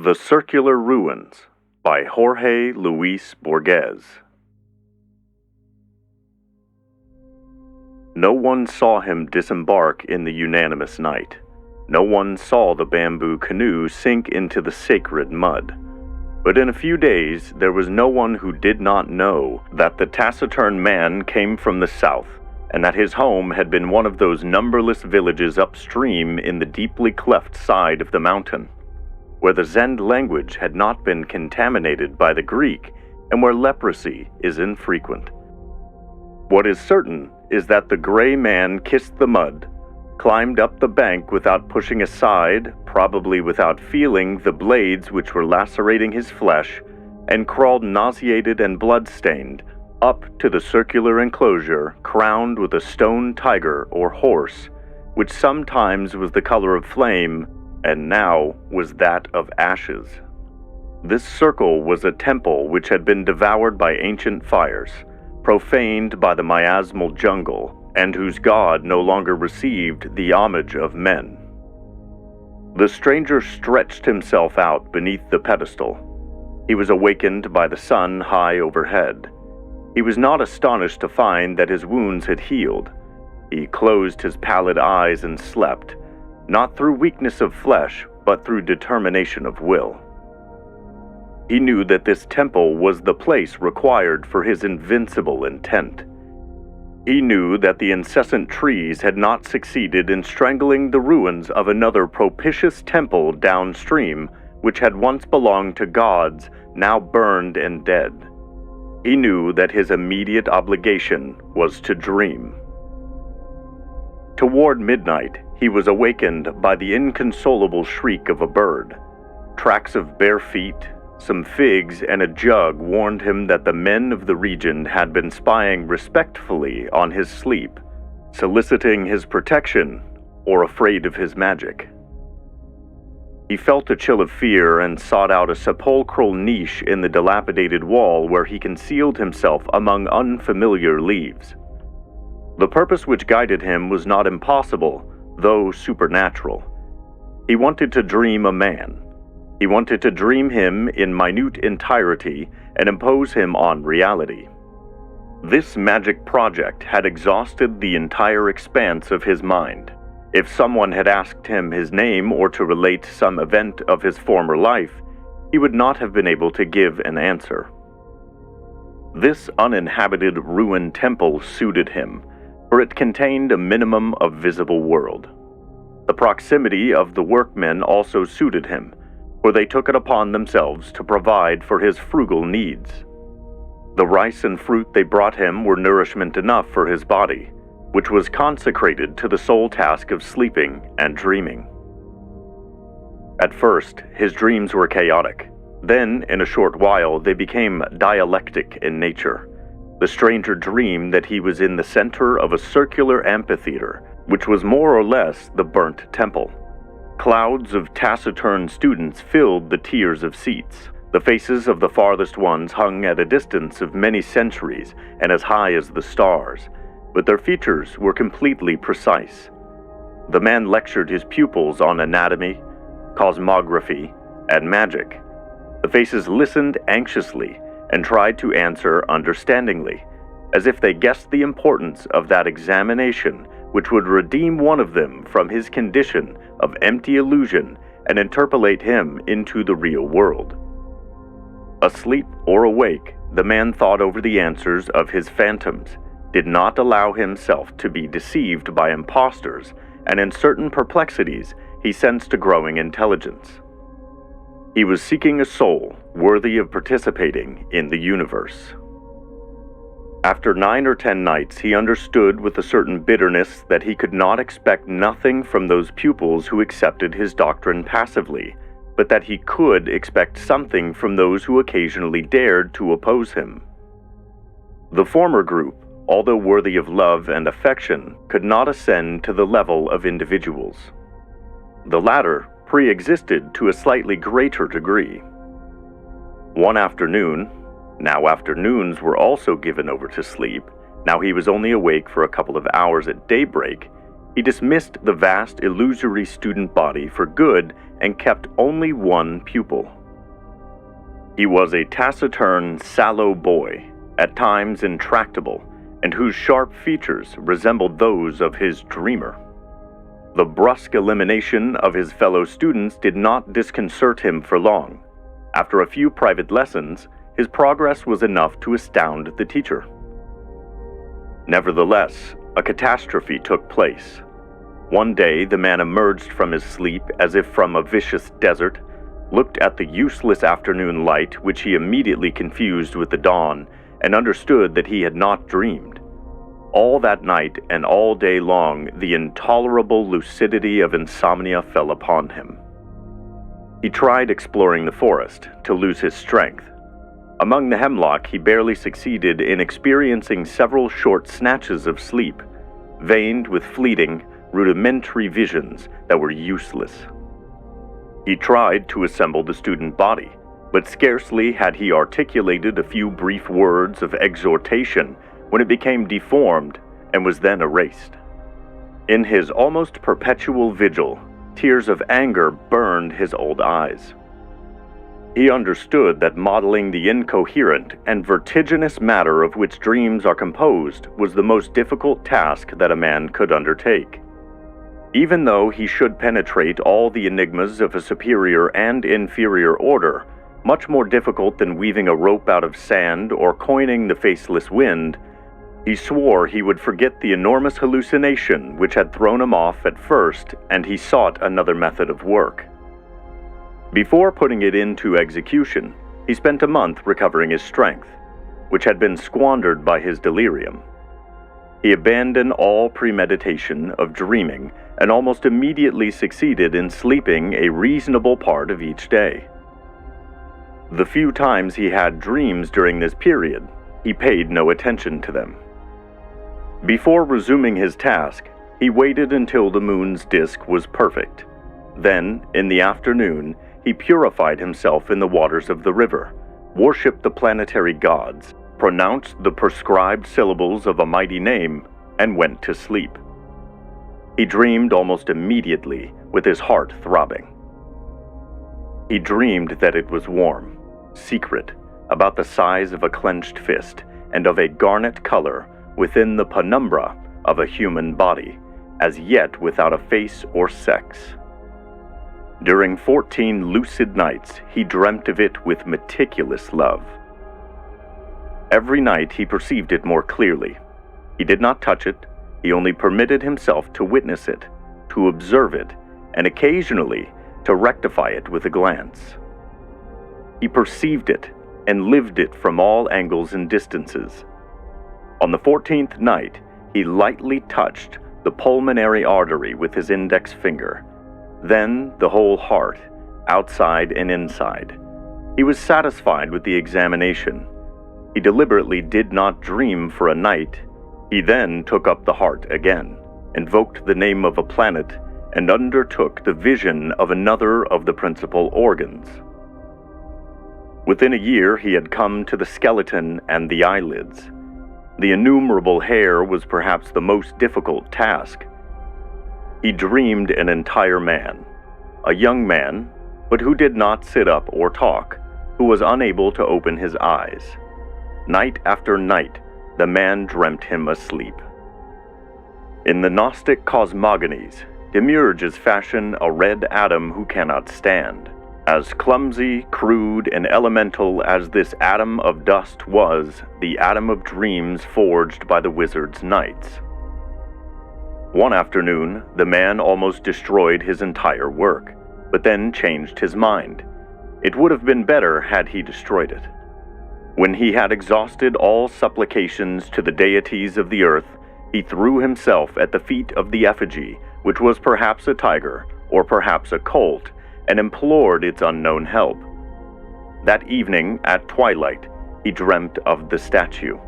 The Circular Ruins by Jorge Luis Borges. No one saw him disembark in the unanimous night. No one saw the bamboo canoe sink into the sacred mud. But in a few days, there was no one who did not know that the taciturn man came from the south, and that his home had been one of those numberless villages upstream in the deeply cleft side of the mountain, where the Zend language had not been contaminated by the Greek, and where leprosy is infrequent. What is certain is that the gray man kissed the mud, climbed up the bank without pushing aside, probably without feeling, the blades which were lacerating his flesh, and crawled nauseated and blood-stained up to the circular enclosure crowned with a stone tiger or horse, which sometimes was the color of flame, and now was that of ashes. This circle was a temple which had been devoured by ancient fires, profaned by the miasmal jungle, and whose god no longer received the homage of men. The stranger stretched himself out beneath the pedestal. He was awakened by the sun high overhead. He was not astonished to find that his wounds had healed. He closed his pallid eyes and slept, not through weakness of flesh, but through determination of will. He knew that this temple was the place required for his invincible intent. He knew that the incessant trees had not succeeded in strangling the ruins of another propitious temple downstream, which had once belonged to gods, now burned and dead. He knew that his immediate obligation was to dream. Toward midnight, he was awakened by the inconsolable shriek of a bird. Tracks of bare feet, some figs, and a jug warned him that the men of the region had been spying respectfully on his sleep, soliciting his protection or afraid of his magic. He felt a chill of fear and sought out a sepulchral niche in the dilapidated wall where he concealed himself among unfamiliar leaves. The purpose which guided him was not impossible, though supernatural. He wanted to dream a man. He wanted to dream him in minute entirety and impose him on reality. This magic project had exhausted the entire expanse of his mind. If someone had asked him his name or to relate some event of his former life, he would not have been able to give an answer. This uninhabited ruined temple suited him, for it contained a minimum of visible world. The proximity of the workmen also suited him, for they took it upon themselves to provide for his frugal needs. The rice and fruit they brought him were nourishment enough for his body, which was consecrated to the sole task of sleeping and dreaming. At first, his dreams were chaotic. Then, in a short while, they became dialectic in nature. The stranger dreamed that he was in the center of a circular amphitheater, which was more or less the burnt temple. Clouds of taciturn students filled the tiers of seats. The faces of the farthest ones hung at a distance of many centuries and as high as the stars, but their features were completely precise. The man lectured his pupils on anatomy, cosmography, and magic. The faces listened anxiously and tried to answer understandingly, as if they guessed the importance of that examination which would redeem one of them from his condition of empty illusion and interpolate him into the real world. Asleep or awake, the man thought over the answers of his phantoms, did not allow himself to be deceived by impostors, and in certain perplexities he sensed a growing intelligence. He was seeking a soul worthy of participating in the universe. After 9 or 10 nights, he understood with a certain bitterness that he could not expect nothing from those pupils who accepted his doctrine passively, but that he could expect something from those who occasionally dared to oppose him. The former group, although worthy of love and affection, could not ascend to the level of individuals. The latter pre-existed to a slightly greater degree. One afternoon, now afternoons were also given over to sleep, now he was only awake for a couple of hours at daybreak, He dismissed the vast, illusory student body for good and kept only one pupil. He was a taciturn, sallow boy, at times intractable, and whose sharp features resembled those of his dreamer. The brusque elimination of his fellow students did not disconcert him for long. After a few private lessons, his progress was enough to astound the teacher. Nevertheless, a catastrophe took place. One day, the man emerged from his sleep as if from a vicious desert, looked at the useless afternoon light, which he immediately confused with the dawn, and understood that he had not dreamed. All that night and all day long, the intolerable lucidity of insomnia fell upon him. He tried exploring the forest, to lose his strength. Among the hemlock, he barely succeeded in experiencing several short snatches of sleep, veined with fleeting, rudimentary visions that were useless. He tried to assemble the student body, but scarcely had he articulated a few brief words of exhortation when it became deformed and was then erased. In his almost perpetual vigil, tears of anger burned his old eyes. He understood that modeling the incoherent and vertiginous matter of which dreams are composed was the most difficult task that a man could undertake. Even though he should penetrate all the enigmas of a superior and inferior order, much more difficult than weaving a rope out of sand or coining the faceless wind, he swore he would forget the enormous hallucination which had thrown him off at first, and he sought another method of work. Before putting it into execution, he spent a month recovering his strength, which had been squandered by his delirium. He abandoned all premeditation of dreaming and almost immediately succeeded in sleeping a reasonable part of each day. The few times he had dreams during this period, he paid no attention to them. Before resuming his task, he waited until the moon's disk was perfect. Then, in the afternoon, he purified himself in the waters of the river, worshipped the planetary gods, pronounced the prescribed syllables of a mighty name, and went to sleep. He dreamed almost immediately, with his heart throbbing. He dreamed that it was warm, secret, about the size of a clenched fist, and of a garnet color within the penumbra of a human body, as yet without a face or sex. During 14 lucid nights, he dreamt of it with meticulous love. Every night he perceived it more clearly. He did not touch it, he only permitted himself to witness it, to observe it, and occasionally to rectify it with a glance. He perceived it and lived it from all angles and distances. On the 14th night, he lightly touched the pulmonary artery with his index finger, then the whole heart, outside and inside. He was satisfied with the examination. He deliberately did not dream for a night. He then took up the heart again, invoked the name of a planet, and undertook the vision of another of the principal organs. Within a year, he had come to the skeleton and the eyelids. The innumerable hair was perhaps the most difficult task. He dreamed an entire man, a young man, but who did not sit up or talk, who was unable to open his eyes. Night after night, the man dreamt him asleep. In the Gnostic cosmogonies, Demiurges fashion a red atom who cannot stand. As clumsy, crude, and elemental as this atom of dust was, the atom of dreams forged by the wizard's knights. One afternoon, the man almost destroyed his entire work, but then changed his mind. It would have been better had he destroyed it. When he had exhausted all supplications to the deities of the earth, he threw himself at the feet of the effigy, which was perhaps a tiger, or perhaps a colt, and implored its unknown help. That evening, at twilight, he dreamt of the statue.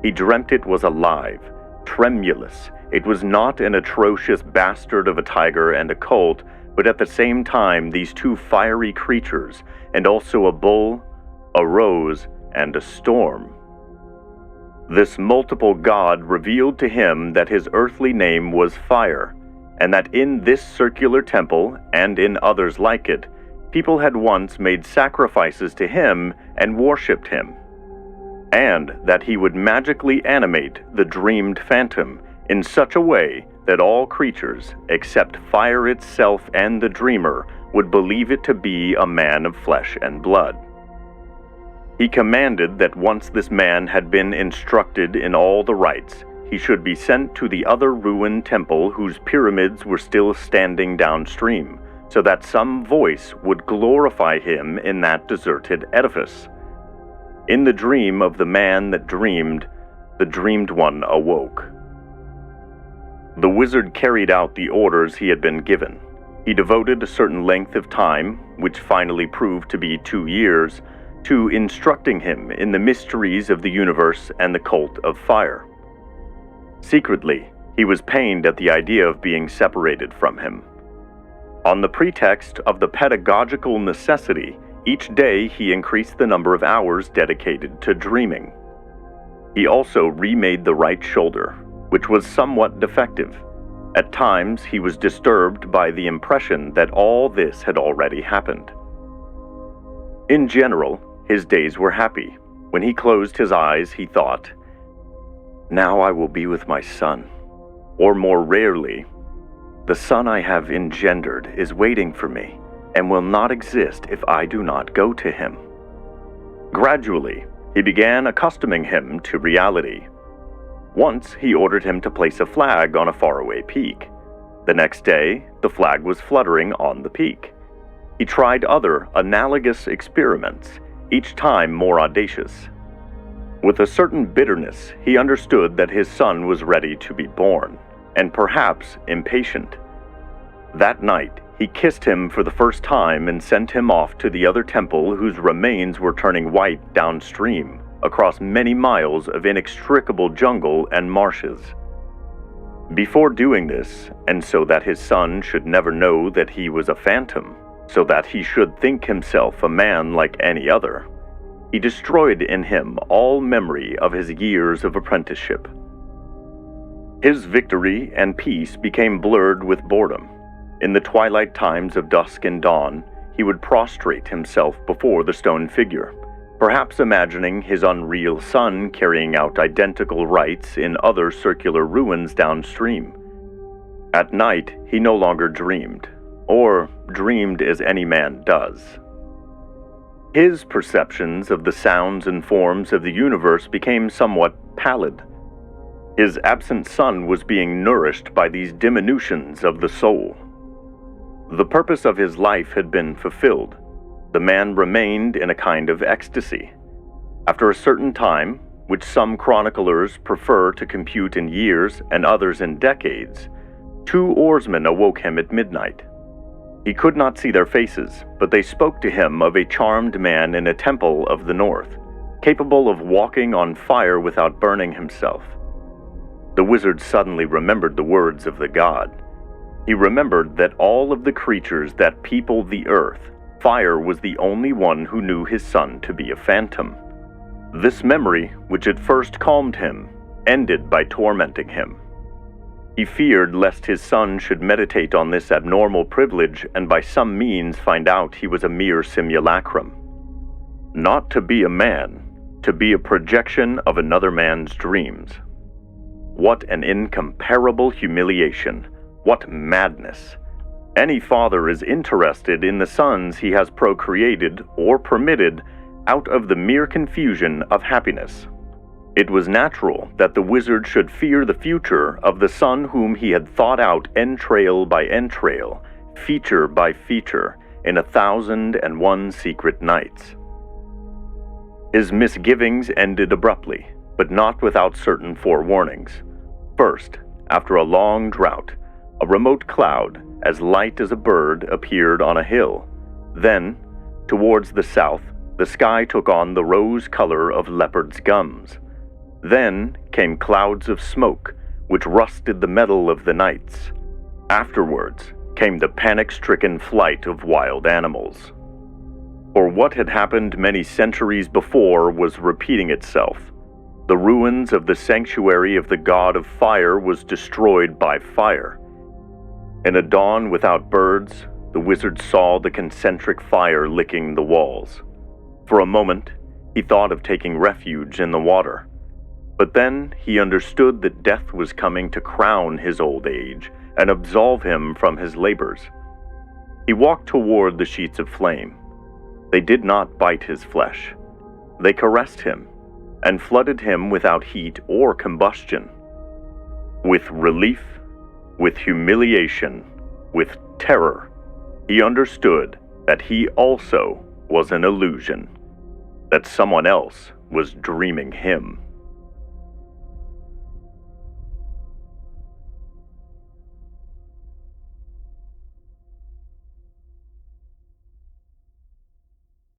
He dreamt it was alive, tremulous. It was not an atrocious bastard of a tiger and a colt, but at the same time these two fiery creatures, and also a bull, a rose, and a storm. This multiple god revealed to him that his earthly name was Fire, and that in this circular temple, and in others like it, people had once made sacrifices to him and worshipped him, and that he would magically animate the dreamed phantom in such a way that all creatures, except fire itself and the dreamer, would believe it to be a man of flesh and blood. He commanded that once this man had been instructed in all the rites, he should be sent to the other ruined temple whose pyramids were still standing downstream, so that some voice would glorify him in that deserted edifice. In the dream of the man that dreamed, the dreamed one awoke. The wizard carried out the orders he had been given. He devoted a certain length of time, which finally proved to be 2 years, to instructing him in the mysteries of the universe and the cult of fire. Secretly, he was pained at the idea of being separated from him. On the pretext of the pedagogical necessity, each day he increased the number of hours dedicated to dreaming. He also remade the right shoulder, which was somewhat defective. At times, he was disturbed by the impression that all this had already happened. In general, his days were happy. When he closed his eyes, he thought, "Now I will be with my son." Or more rarely, "The son I have engendered is waiting for me and will not exist if I do not go to him." Gradually, he began accustoming him to reality. Once he ordered him to place a flag on a faraway peak. The next day, the flag was fluttering on the peak. He tried other analogous experiments, each time more audacious. With a certain bitterness, he understood that his son was ready to be born, and perhaps impatient. That night, he kissed him for the first time and sent him off to the other temple whose remains were turning white downstream, across many miles of inextricable jungle and marshes. Before doing this, and so that his son should never know that he was a phantom, so that he should think himself a man like any other, he destroyed in him all memory of his years of apprenticeship. His victory and peace became blurred with boredom. In the twilight times of dusk and dawn, he would prostrate himself before the stone figure, perhaps imagining his unreal son carrying out identical rites in other circular ruins downstream. At night, he no longer dreamed, or dreamed as any man does. His perceptions of the sounds and forms of the universe became somewhat pallid. His absent son was being nourished by these diminutions of the soul. The purpose of his life had been fulfilled. The man remained in a kind of ecstasy. After a certain time, which some chroniclers prefer to compute in years and others in decades, 2 oarsmen awoke him at midnight. He could not see their faces, but they spoke to him of a charmed man in a temple of the north, capable of walking on fire without burning himself. The wizard suddenly remembered the words of the god. He remembered that all of the creatures that people the earth, fire was the only one who knew his son to be a phantom. This memory, which at first calmed him, ended by tormenting him. He feared lest his son should meditate on this abnormal privilege and by some means find out he was a mere simulacrum. Not to be a man, to be a projection of another man's dreams. What an incomparable humiliation! What madness! Any father is interested in the sons he has procreated or permitted out of the mere confusion of happiness. It was natural that the wizard should fear the future of the son whom he had thought out entrail by entrail, feature by feature, in 1,001 secret nights. His misgivings ended abruptly, but not without certain forewarnings. First, after a long drought, a remote cloud, as light as a bird, appeared on a hill. Then, towards the south, the sky took on the rose color of leopard's gums. Then came clouds of smoke, which rusted the metal of the nights. Afterwards came the panic-stricken flight of wild animals. For what had happened many centuries before was repeating itself. The ruins of the sanctuary of the god of fire was destroyed by fire. In a dawn without birds, the wizard saw the concentric fire licking the walls. For a moment, he thought of taking refuge in the water. But then he understood that death was coming to crown his old age and absolve him from his labors. He walked toward the sheets of flame. They did not bite his flesh. They caressed him and flooded him without heat or combustion. With relief, with humiliation, with terror, he understood that he also was an illusion, that someone else was dreaming him.